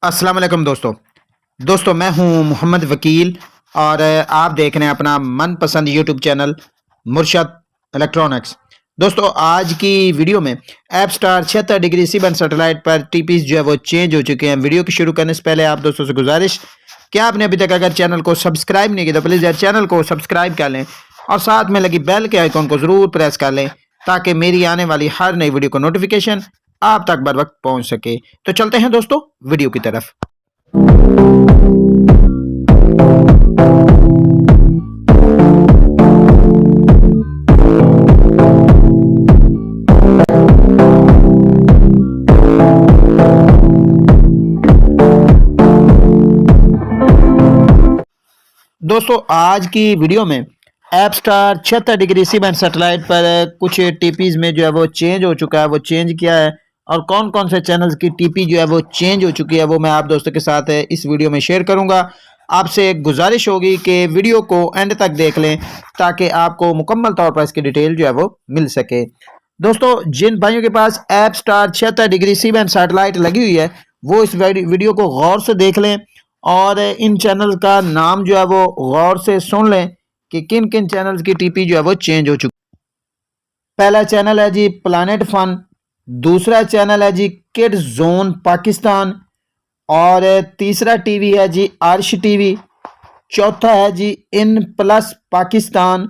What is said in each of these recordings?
अस्सलाम वालेकुम दोस्तों मैं हूं मोहम्मद वकील और आप देख रहे हैं अपना मनपसंद यूट्यूब चैनल मुर्शद इलेक्ट्रॉनिक्स। दोस्तों आज की वीडियो में app star 76 degree C-band satellite पर टीपीज जो है वो चेंज हो चुके हैं। वीडियो की शुरू करने से पहले आप दोस्तों से गुजारिश कि आपने अभी तक अगर चैनल को सब्सक्राइब नहीं किया तो प्लीज़ यार चैनल को सब्सक्राइब कर लें और साथ में लगी बेल के आइकॉन को ज़रूर प्रेस कर लें ताकि मेरी आने वाली हर नई वीडियो का नोटिफिकेशन आप तक बर वक्त पहुंच सके। तो चलते हैं दोस्तों वीडियो की तरफ। दोस्तों आज की वीडियो में app star 76 degree C-band satellite पर कुछ टीपीज में जो है वो चेंज हो चुका है। वो चेंज किया है और कौन कौन से चैनल्स की टीपी जो है वो चेंज हो चुकी है वो मैं आप दोस्तों के साथ इस वीडियो में शेयर करूंगा। आपसे एक गुजारिश होगी कि वीडियो को एंड तक देख लें ताकि आपको मुकम्मल तौर पर इसकी डिटेल जो है वो मिल सके। दोस्तों जिन भाइयों के पास Apstar 76 degree C-band satellite लगी हुई है वो इस वीडियो को गौर से देख लें और इन चैनल का नाम जो है वो गौर से सुन लें कि किन किन चैनल्स की टीपी जो है वो चेंज हो चुकी। पहला चैनल है जी प्लानेट फन, दूसरा चैनल है जी किड जोन पाकिस्तान और तीसरा टीवी है जी अर्श टीवी, चौथा है जी इन प्लस पाकिस्तान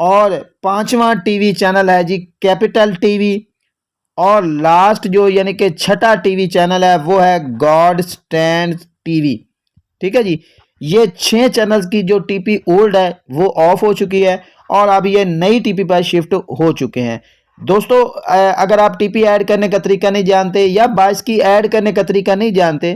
और पांचवा टीवी चैनल है जी कैपिटल टीवी और लास्ट जो यानी कि छठा टीवी चैनल है वो है गॉड स्टैंड टीवी। ठीक है जी, ये 6 चैनल्स की जो टीपी ओल्ड है वो ऑफ हो चुकी है और अब ये नई टीपी पर शिफ्ट हो चुके हैं। दोस्तों अगर आप टीपी ऐड करने का तरीका नहीं जानते या बाइस की ऐड करने का तरीका नहीं जानते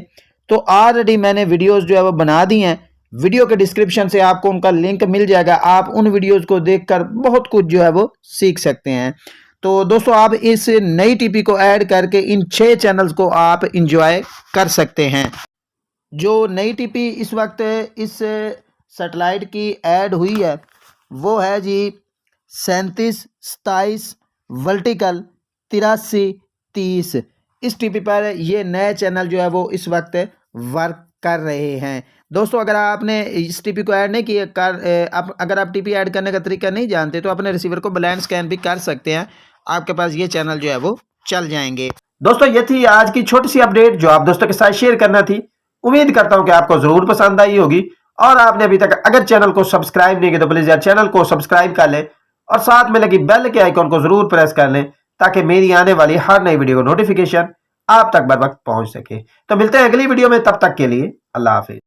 तो ऑलरेडी मैंने वीडियोस जो है वो बना दी हैं। वीडियो के डिस्क्रिप्शन से आपको उनका लिंक मिल जाएगा, आप उन वीडियोस को देखकर बहुत कुछ जो है वो सीख सकते हैं। तो दोस्तों आप इस नई टीपी को ऐड करके इन 6 चैनल्स को आप इंजॉय कर सकते हैं। जो नई टीपी इस वक्त इस सैटेलाइट की ऐड हुई है वो है जी 37 27 वर्टिकल 83 30। इस टीपी पर ये नए चैनल जो है वो इस वक्त वर्क कर रहे हैं। दोस्तों अगर आपने इस टीपी को ऐड नहीं किया अगर आप टीपी ऐड करने का तरीका नहीं जानते तो अपने रिसीवर को ब्लाइंड स्कैन भी कर सकते हैं, आपके पास ये चैनल जो है वो चल जाएंगे। दोस्तों ये थी आज की छोटी सी अपडेट जो आप दोस्तों के साथ शेयर करना थी। उम्मीद करता हूं कि आपको जरूर पसंद आई होगी और आपने अभी तक अगर चैनल को सब्सक्राइब नहीं किया तो प्लीज यार चैनल को सब्सक्राइब कर लें और साथ में लगी बेल के आइकॉन को जरूर प्रेस कर लें ताकि मेरी आने वाली हर नई वीडियो का नोटिफिकेशन आप तक बर वक्त पहुंच सके। तो मिलते हैं अगली वीडियो में, तब तक के लिए अल्लाह हाफिज।